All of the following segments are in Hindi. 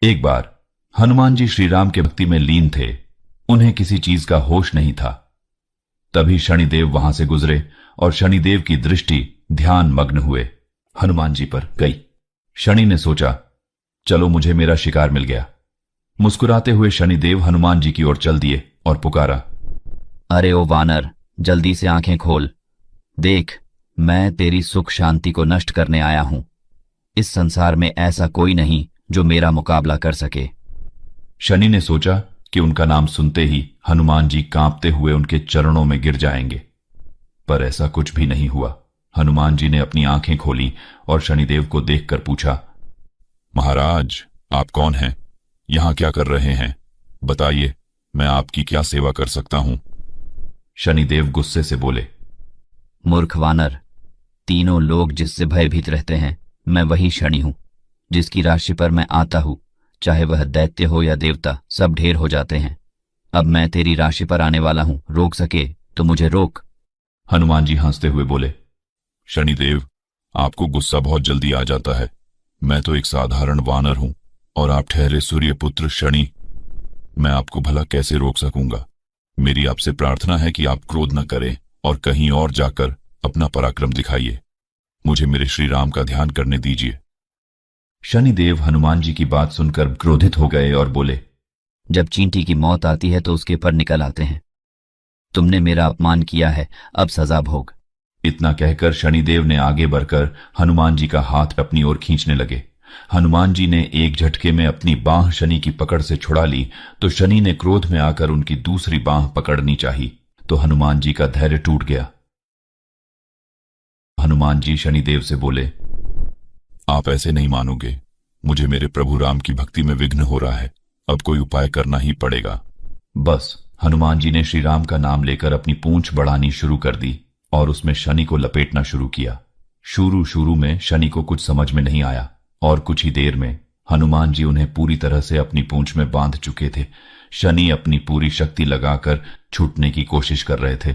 एक बार हनुमान जी श्रीराम के भक्ति में लीन थे। उन्हें किसी चीज का होश नहीं था। तभी शनिदेव वहां से गुजरे और शनिदेव की दृष्टि ध्यान मग्न हुए हनुमान जी पर गई। शनि ने सोचा, चलो मुझे मेरा शिकार मिल गया। मुस्कुराते हुए शनिदेव हनुमान जी की ओर चल दिए और पुकारा, अरे ओ वानर, जल्दी से आंखें खोल। देख, मैं तेरी सुख शांति को नष्ट करने आया हूं। इस संसार में ऐसा कोई नहीं जो मेरा मुकाबला कर सके। शनि ने सोचा कि उनका नाम सुनते ही हनुमान जी कांपते हुए उनके चरणों में गिर जाएंगे, पर ऐसा कुछ भी नहीं हुआ। हनुमान जी ने अपनी आंखें खोली और शनिदेव को देखकर पूछा, महाराज, आप कौन हैं? यहां क्या कर रहे हैं? बताइए, मैं आपकी क्या सेवा कर सकता हूं? शनिदेव गुस्से से बोले, मूर्ख वानर, तीनों लोग जिससे भयभीत रहते हैं, मैं वही शनि हूं। जिसकी राशि पर मैं आता हूं, चाहे वह दैत्य हो या देवता, सब ढेर हो जाते हैं। अब मैं तेरी राशि पर आने वाला हूं, रोक सके तो मुझे रोक। हनुमान जी हंसते हुए बोले, शनिदेव, आपको गुस्सा बहुत जल्दी आ जाता है। मैं तो एक साधारण वानर हूं और आप ठहरे सूर्यपुत्र शनि। मैं आपको भला कैसे रोक सकूंगा? मेरी आपसे प्रार्थना है कि आप क्रोध न करें और कहीं और जाकर अपना पराक्रम दिखाइए। मुझे मेरे श्री राम का ध्यान करने दीजिए। शनिदेव हनुमान जी की बात सुनकर क्रोधित हो गए और बोले, जब चींटी की मौत आती है तो उसके पर निकल आते हैं। तुमने मेरा अपमान किया है, अब सजा भोग। इतना कहकर शनिदेव ने आगे बढ़कर हनुमान जी का हाथ अपनी ओर खींचने लगे। हनुमान जी ने एक झटके में अपनी बांह शनि की पकड़ से छुड़ा ली तो शनि ने क्रोध में आकर उनकी दूसरी बांह पकड़नी चाही तो हनुमान जी का धैर्य टूट गया। हनुमान जी शनिदेव से बोले, आप ऐसे नहीं मानोगे। मुझे मेरे प्रभु राम की भक्ति में विघ्न हो रहा है। अब कोई उपाय करना ही पड़ेगा। बस हनुमान जी ने श्री राम का नाम लेकर अपनी पूंछ बढ़ानी शुरू कर दी और उसमें शनि को लपेटना शुरू किया। शुरू में शनि को कुछ समझ में नहीं आया और कुछ ही देर में हनुमान जी उन्हें पूरी तरह से अपनी पूंछ में बांध चुके थे। शनि अपनी पूरी शक्ति लगाकर छूटने की कोशिश कर रहे थे।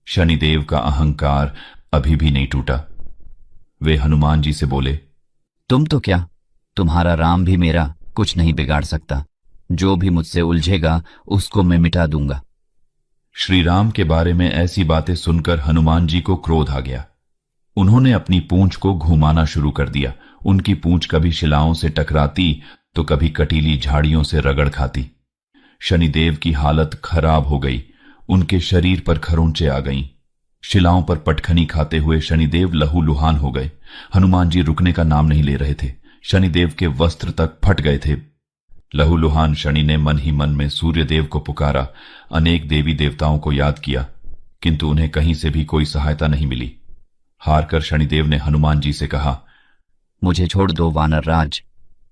शनिदेव का अहंकार अभी भी नहीं टूटा। वे हनुमान जी से बोले, तुम तो क्या, तुम्हारा राम भी मेरा कुछ नहीं बिगाड़ सकता। जो भी मुझसे उलझेगा उसको मैं मिटा दूंगा। श्री राम के बारे में ऐसी बातें सुनकर हनुमान जी को क्रोध आ गया। उन्होंने अपनी पूंछ को घुमाना शुरू कर दिया। उनकी पूंछ कभी शिलाओं से टकराती तो कभी कटीली झाड़ियों से रगड़ खाती। शनिदेव की हालत खराब हो गई। उनके शरीर पर खरोंचे आ गईं। शिलाओं पर पटखनी खाते हुए शनिदेव लहूलुहान हो गए। हनुमान जी रुकने का नाम नहीं ले रहे थे। शनिदेव के वस्त्र तक फट गए थे। लहूलुहान शनि ने मन ही मन में सूर्यदेव को पुकारा, अनेक देवी देवताओं को याद किया, किंतु उन्हें कहीं से भी कोई सहायता नहीं मिली। हारकर शनिदेव ने हनुमान जी से कहा, मुझे छोड़ दो वानर राज,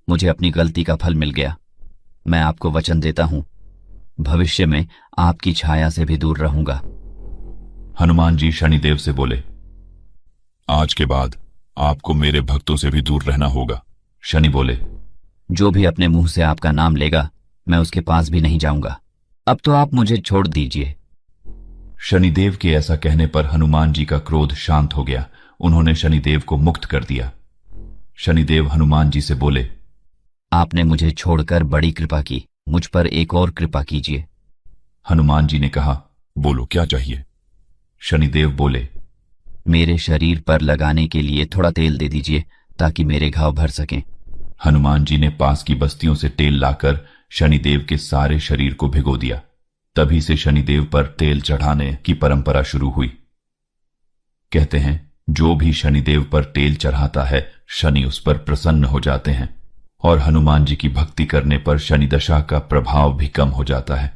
मुझे अपनी गलती का फल मिल गया। मैं आपको वचन देता हूं, भविष्य में आपकी छाया से भी दूर रहूंगा। हनुमान जी शनिदेव से बोले, आज के बाद आपको मेरे भक्तों से भी दूर रहना होगा। शनि बोले, जो भी अपने मुंह से आपका नाम लेगा मैं उसके पास भी नहीं जाऊंगा। अब तो आप मुझे छोड़ दीजिए। शनिदेव के ऐसा कहने पर हनुमान जी का क्रोध शांत हो गया। उन्होंने शनिदेव को मुक्त कर दिया। शनिदेव हनुमान जी से बोले, आपने मुझे छोड़कर बड़ी कृपा की, मुझ पर एक और कृपा कीजिए। हनुमान जी ने कहा, बोलो क्या चाहिए? शनिदेव बोले, मेरे शरीर पर लगाने के लिए थोड़ा तेल दे दीजिए ताकि मेरे घाव भर सकें। हनुमान जी ने पास की बस्तियों से तेल लाकर शनिदेव के सारे शरीर को भिगो दिया। तभी से शनिदेव पर तेल चढ़ाने की परंपरा शुरू हुई। कहते हैं, जो भी शनिदेव पर तेल चढ़ाता है, शनि उस पर प्रसन्न हो जाते हैं और हनुमान जी की भक्ति करने पर शनि दशा का प्रभाव भी कम हो जाता है।